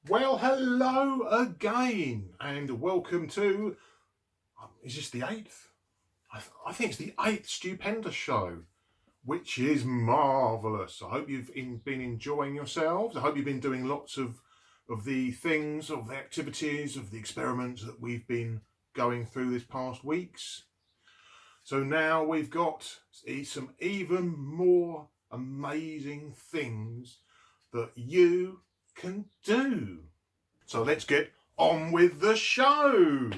Well, hello again, and welcome to, is this the 8th? I think it's the 8th Stupendous Show, which is marvellous. I hope you've been enjoying yourselves. I hope you've been doing lots of the things, of the activities, of the experiments that we've been going through this past weeks. So now we've got some even more amazing things that you can do. So let's get on with the show.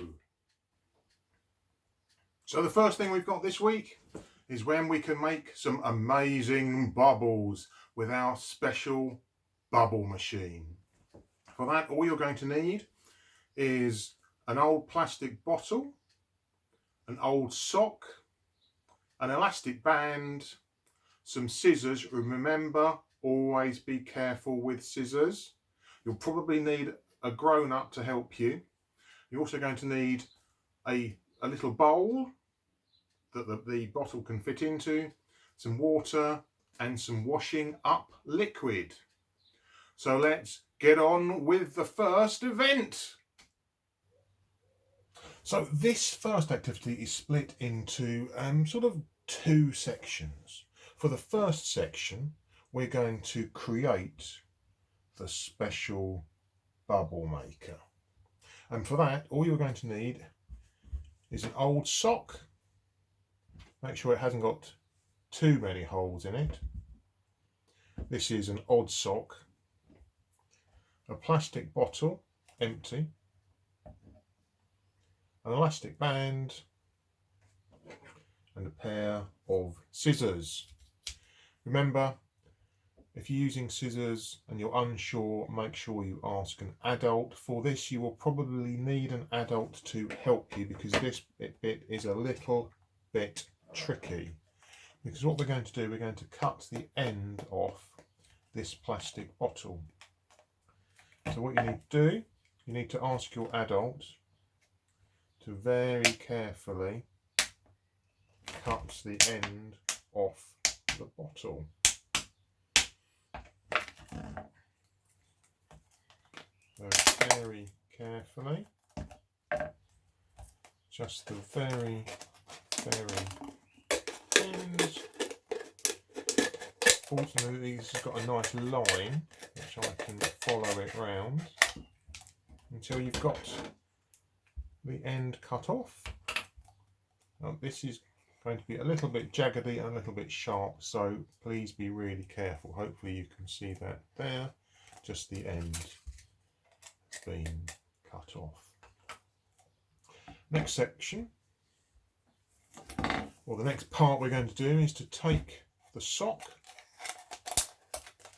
So the first thing we've got this week is when we can make some amazing bubbles with our special bubble machine. For that, all you're going to need is an old plastic bottle, an old sock, an elastic band, some scissors. Remember, always be careful with scissors. You'll probably need a grown-up to help you. You're also going to need a little bowl that the bottle can fit into, some water and some washing up liquid. So let's get on with the first event. So this first activity is split into sort of two sections. For the first section, we're going to create the special bubble maker. And for that, all you're going to need is an old sock. Make sure it hasn't got too many holes in it. This is an odd sock. A plastic bottle, empty. An elastic band. And a pair of scissors. Remember, if you're using scissors and you're unsure, make sure you ask an adult. For this, you will probably need an adult to help you because this bit is a little bit tricky. Because what we're going to do, we're going to cut the end off this plastic bottle. So what you need to do, you need to ask your adult to very carefully cut the end off the bottle. So very carefully, just the very ends. Fortunately, this has got a nice line which I can follow it round until you've got the end cut off. Now this is going to be a little bit jaggedy and a little bit sharp, so please be really careful. Hopefully you can see that there, just the end has been cut off. Next section, or the next part we're going to do is to take the sock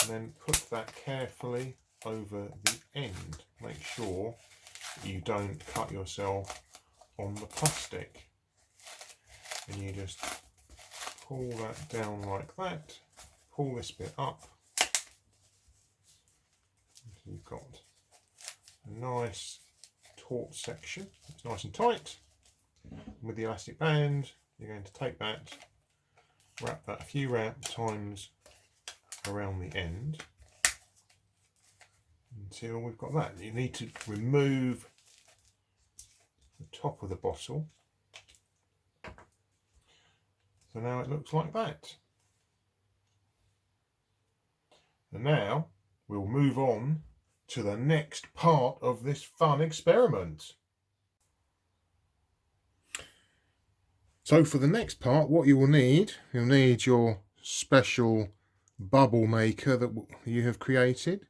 and then put that carefully over the end. Make sure you don't cut yourself on the plastic. And you just pull that down like that, pull this bit up, so you've got a nice taut section. It's nice and tight. And with the elastic band, you're going to take that, wrap that a few times around the end until we've got that. You need to remove the top of the bottle. So now it looks like that. And now we'll move on to the next part of this fun experiment. So for the next part, what you will need, you'll need your special bubble maker that you have created.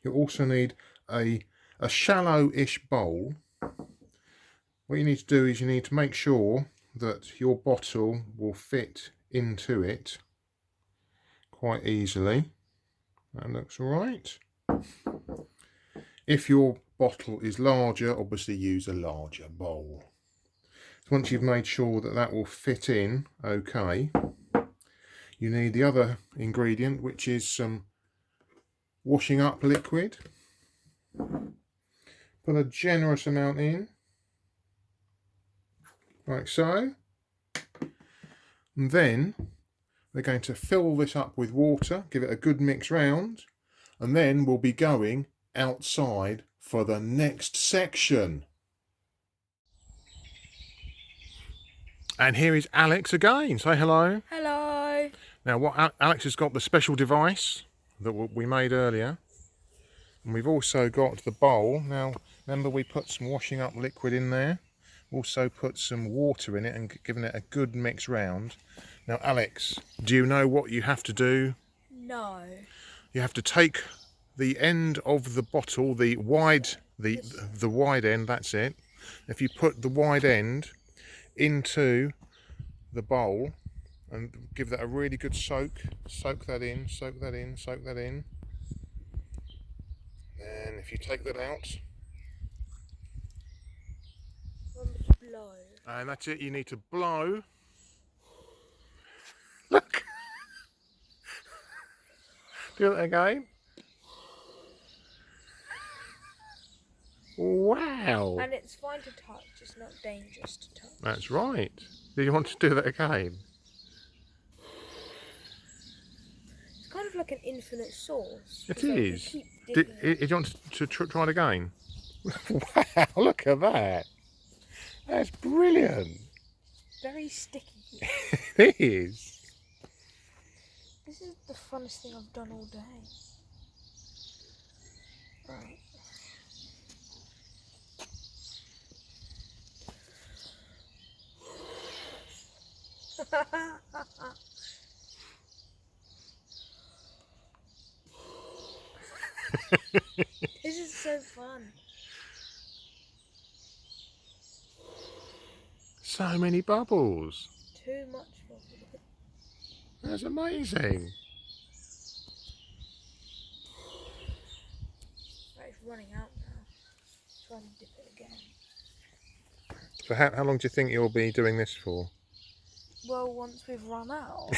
You'll also need a shallow-ish bowl. What you need to do is you need to make sure that your bottle will fit into it quite easily. That looks all right. If your bottle is larger, obviously use a larger bowl. So once you've made sure that that will fit in okay, you need the other ingredient, which is some washing up liquid. Put a generous amount in, like so. And then we're going to fill this up with water, give it a good mix round, and then we'll be going outside for the next section. And here is Alex again. Say hello. Hello. Now what Alex has got the special device that we made earlier. And we've also got the bowl. Now remember we put some washing up liquid in there. Also put some water in it and given it a good mix round. Now Alex, do you know what you have to do? No. You have to take the end of the bottle, the wide end, that's it. If you put the wide end into the bowl and give that a really good soak that in. And if you take that out, Blow. and that's it, you need to blow. Look. Do that again. Wow. And it's fine to touch, it's not dangerous to touch. That's right. Do you want to do that again? It's kind of like an infinite source. It is. Do you want to try it again? Wow, look at that. That's brilliant. Very sticky. It is. This is the funnest thing I've done all day. Right. This is so fun. So many bubbles. Too much bubble. That's amazing. Right, it's running out now. Try and dip it again. So how long do you think you'll be doing this for? Well, once we've run out.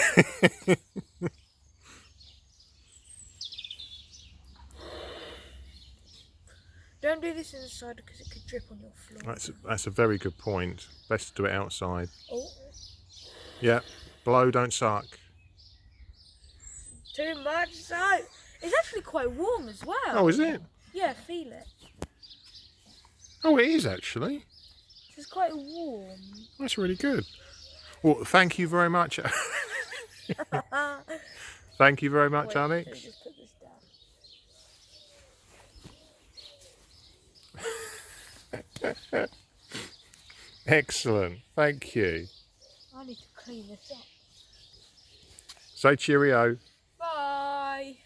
Don't do this inside because it could drip on your floor. That's a very good point. Best to do it outside. Oh. Yeah, blow, don't suck. Too much soap. It's actually quite warm as well. Oh, is it? Yeah, feel it. Oh, it is actually. It's quite warm. That's really good. Well, thank you very much. Thank you very much, Wait, Alex. let me just put this down. Excellent. Thank you. I need to clean this up. Say cheerio. Bye.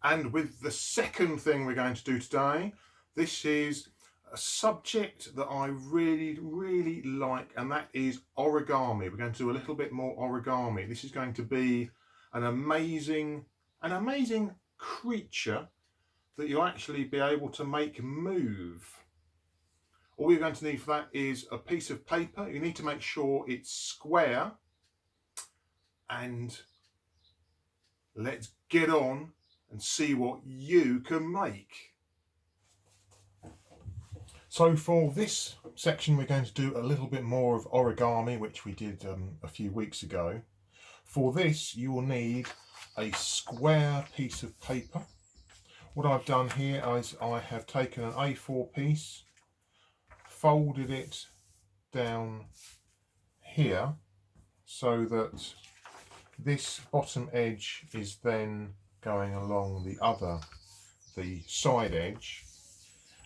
And with the second thing we're going to do today, this is a subject that I really, really like, and that is origami. We're going to do a little bit more origami. This is going to be an amazing creature that you'll actually be able to make move. All you're going to need for that is a piece of paper. You need to make sure it's square, and let's get on and see what you can make. So for this section we're going to do a little bit more of origami, which we did a few weeks ago. For this you will need a square piece of paper. What I've done here is I have taken an A4 piece, folded it down here so that this bottom edge is then going along the side edge,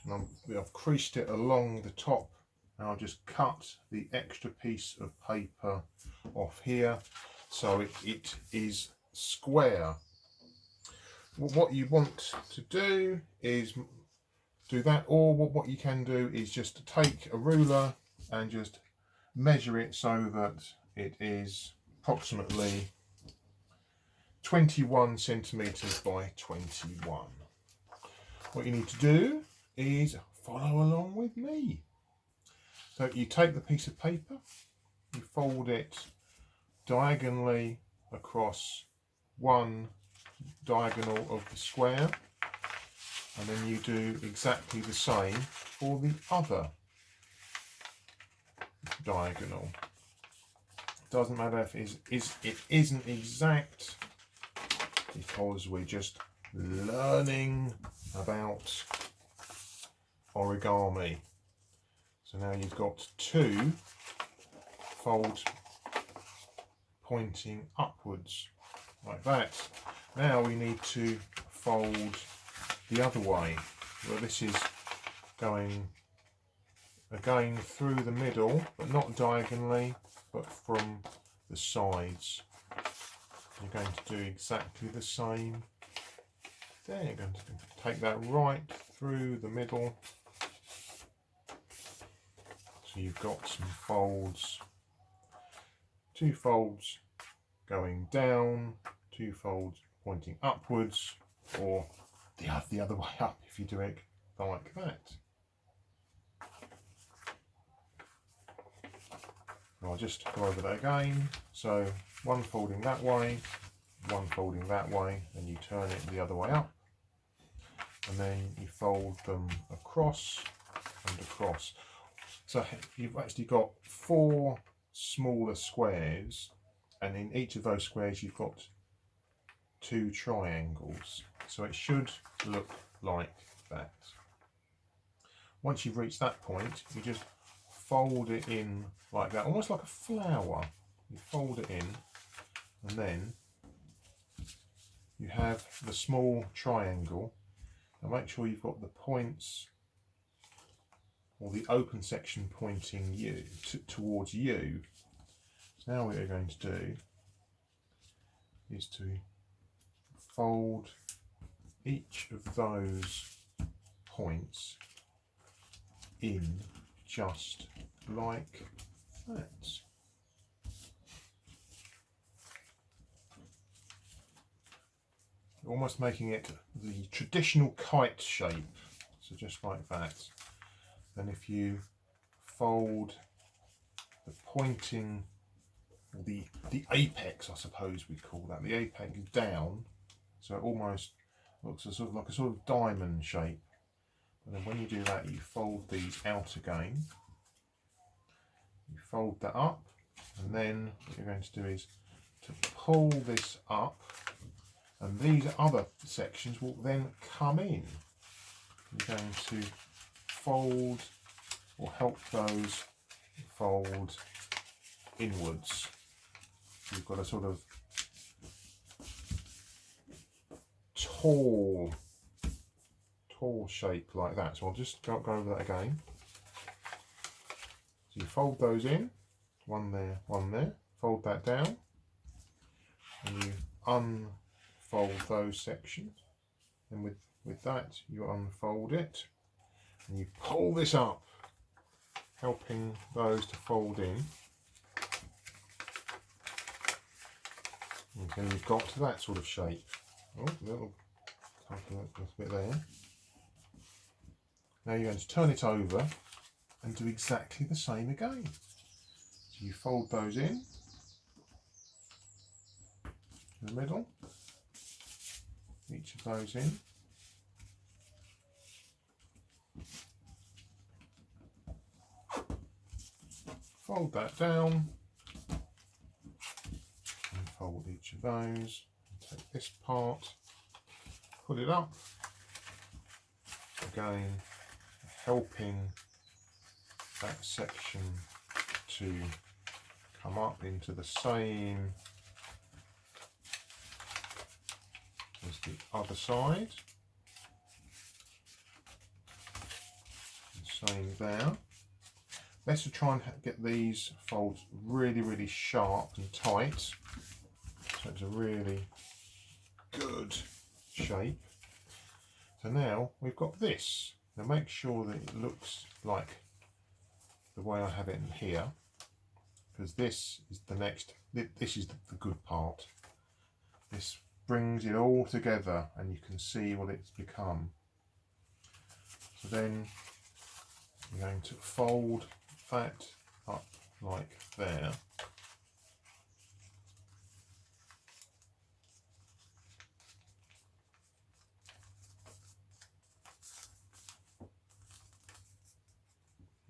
and I've creased it along the top, and I'll just cut the extra piece of paper off here so it is square. What you want to do is do that, or what you can do is just take a ruler and just measure it so that it is approximately 21 centimeters by 21. What you need to do is follow along with me. So you take the piece of paper, you fold it diagonally across one diagonal of the square, and then you do exactly the same for the other diagonal. Doesn't matter if it isn't exact, because we're just learning about origami. So now you've got 2 folds pointing upwards like that. Now we need to fold the other way. Well, this is going again through the middle, but not diagonally, but from the sides. You're going to do exactly the same. There, you're going to take that right through the middle. So you've got some folds, 2 folds going down, 2 folds pointing upwards, or the other way up if you do it like that. I'll just go over that again. So 1 folding that way, 1 folding that way, and you turn it the other way up, and then you fold them across and across. So you've actually got 4 smaller squares, and in each of those squares you've got 2 triangles. So it should look like that. Once you've reached that point, you just fold it in like that, almost like a flower. You fold it in, and then you have the small triangle. Now make sure you've got the points, or the open section, pointing you towards you. So now what you're going to do is to fold each of those points in just like that. Almost making it the traditional kite shape, so just like that. Then if you fold the pointing, or the apex, I suppose we call that, the apex down, so it almost looks like a sort of diamond shape. And then when you do that, you fold these out again. You fold that up, and then what you're going to do is to pull this up, and these other sections will then come in. You're going to fold, or help those fold inwards. You've got a sort of tall shape like that. So I'll just go over that again. So you fold those in, one there, fold that down, and you unfold those sections, and with that you unfold it, and you pull this up, helping those to fold in, and then you've got to that sort of shape. Oh, little bit there. Now you're going to turn it over and do exactly the same again. So you fold those in the middle, each of those in, fold that down, and fold each of those, take this part, put it up, again helping that section to come up into the same as the other side. And same there. Best to try and get these folds really sharp and tight, so it's a really good shape. So now we've got this. Now make sure that it looks like the way I have it in here, because this is the next, this is the good part. This brings it all together and you can see what it's become. So then you're going to fold that up like there.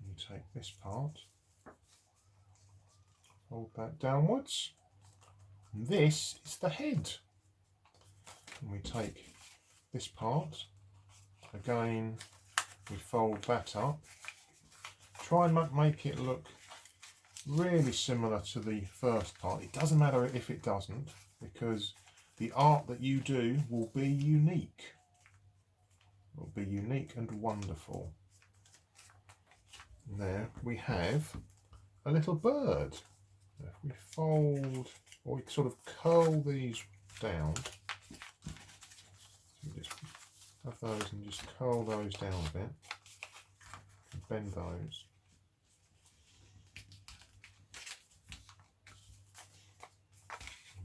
You take this part, Fold that downwards. And this is the head. And we take this part. Again, we fold that up. Try and make it look really similar to the first part. It doesn't matter if it doesn't, because the art that you do will be unique. It will be unique and wonderful. And there we have a little bird. If we fold, or we sort of curl these down, so we just have those and just curl those down a bit, and bend those.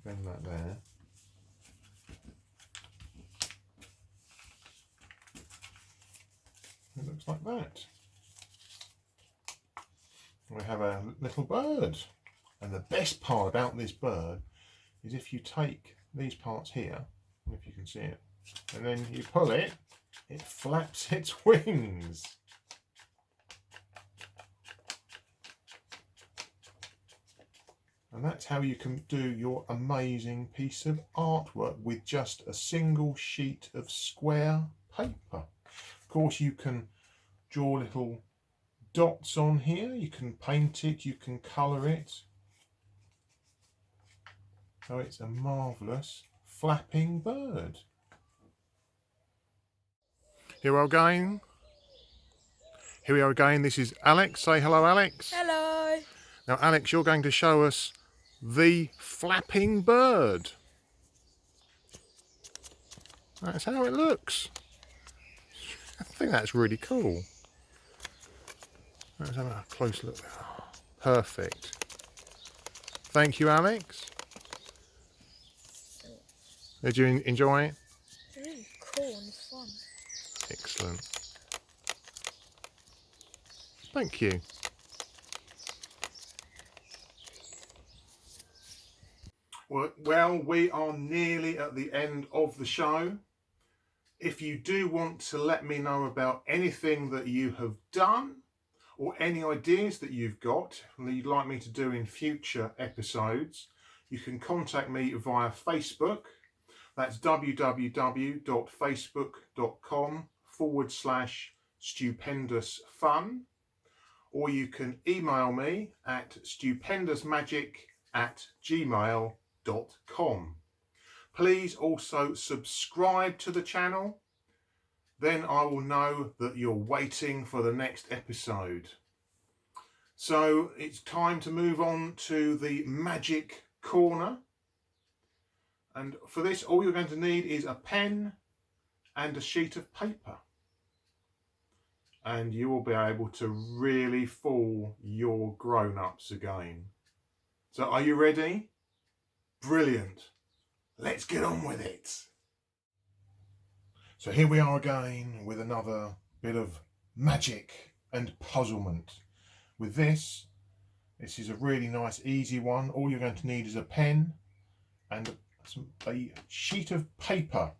Bend that there. It looks like that. We have a little bird. And the best part about this bird is if you take these parts here, if you can see it, and then you pull it, it flaps its wings. And that's how you can do your amazing piece of artwork with just a single sheet of square paper. Of course, you can draw little dots on here, you can paint it, you can colour it. So it's a marvellous flapping bird. Here we are again. Here we are again. This is Alex. Say hello, Alex. Hello. Now, Alex, you're going to show us the flapping bird. That's how it looks. I think that's really cool. Let's have a close look. Oh, perfect. Thank you, Alex. Did you enjoy it? Really cool and fun. Excellent. Thank you. Well, we are nearly at the end of the show. If you do want to let me know about anything that you have done or any ideas that you've got that you'd like me to do in future episodes, you can contact me via Facebook. That's www.facebook.com/stupendousfun, or you can email me at stupendousmagic@gmail.com. Please also subscribe to the channel, then I will know that you're waiting for the next episode. So it's time to move on to the magic corner. And for this, all you're going to need is a pen and a sheet of paper. And you will be able to really fool your grown-ups again. So are you ready? Brilliant. Let's get on with it. So here we are again with another bit of magic and puzzlement. With this is a really nice, easy one. All you're going to need is a pen and a sheet of paper.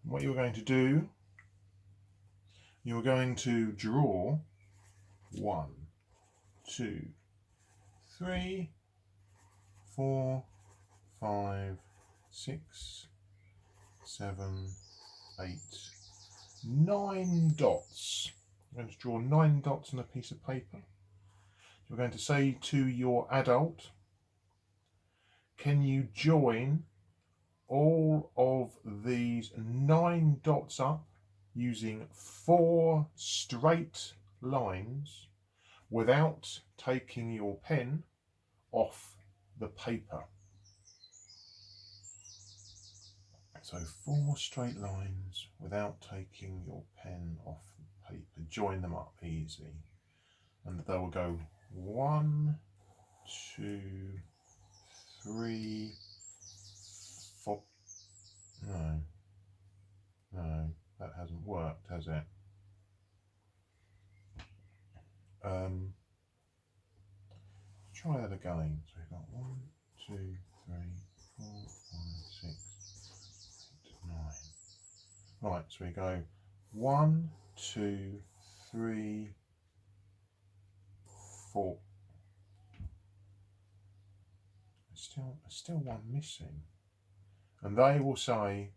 What you're going to do, you're going to draw 1, 2, 3, 4, 5, 6, 7, 8, 9 dots. I'm going to draw 9 dots on a piece of paper. You're going to say to your adult, can you join all of these 9 dots up using 4 straight lines without taking your pen off the paper? So 4 straight lines without taking your pen off the paper. Join them up easy. And they will go 1, 2, 3, 4. No, that hasn't worked, has it? Try that again. So we've got 1, 2, 3, 4, 5, 6, 8, 9. Right, so we go 1, 2, 3, 4. still one missing. And they will say,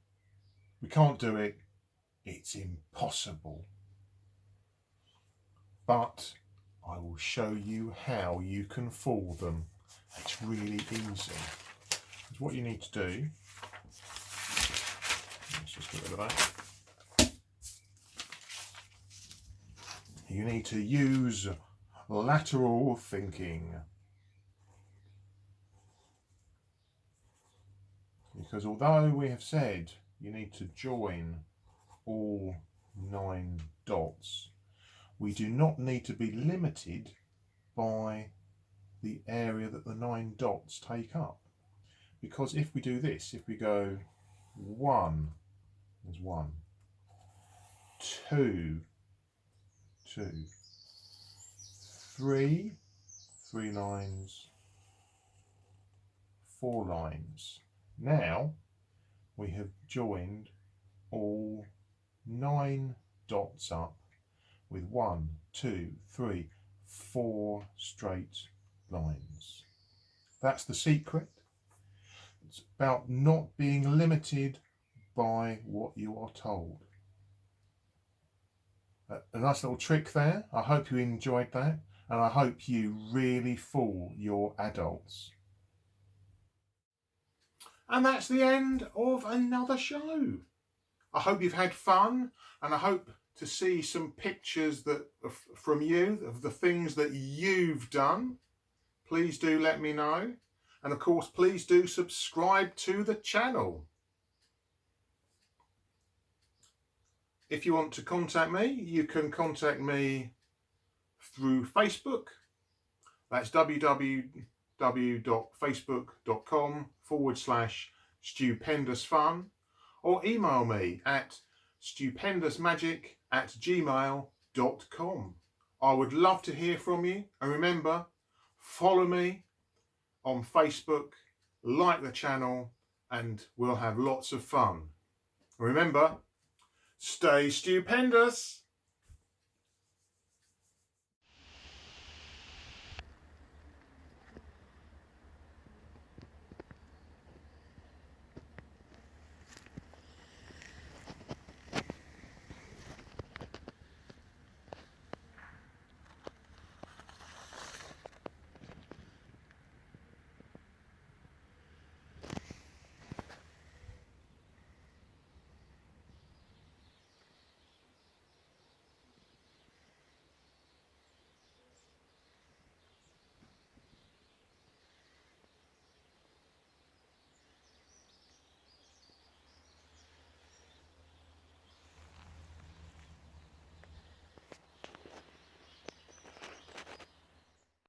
we can't do it, it's impossible. But I will show you how you can fool them. It's really easy. It's what you need to do. Let's just get rid of that. You need to use lateral thinking. Because although we have said you need to join all 9 dots, we do not need to be limited by the area that the 9 dots take up. Because if we do this, if we go 1, there's 1, 2, 2, 3, 3 lines, 4 lines. Now we have joined all 9 dots up with 1, 2, 3, 4 straight lines. That's the secret. It's about not being limited by what you are told. A nice little trick there. I hope you enjoyed that, and I hope you really fool your adults. And that's the end of another show. I hope you've had fun, and I hope to see some pictures from you of the things that you've done. Please do let me know. And of course, please do subscribe to the channel. If you want to contact me, you can contact me through Facebook. That's www.facebook.com/stupendousfun, or email me at stupendousmagic@gmail.com. I would love to hear from you, and remember, follow me on Facebook, like the channel, and we'll have lots of fun. Remember, stay stupendous.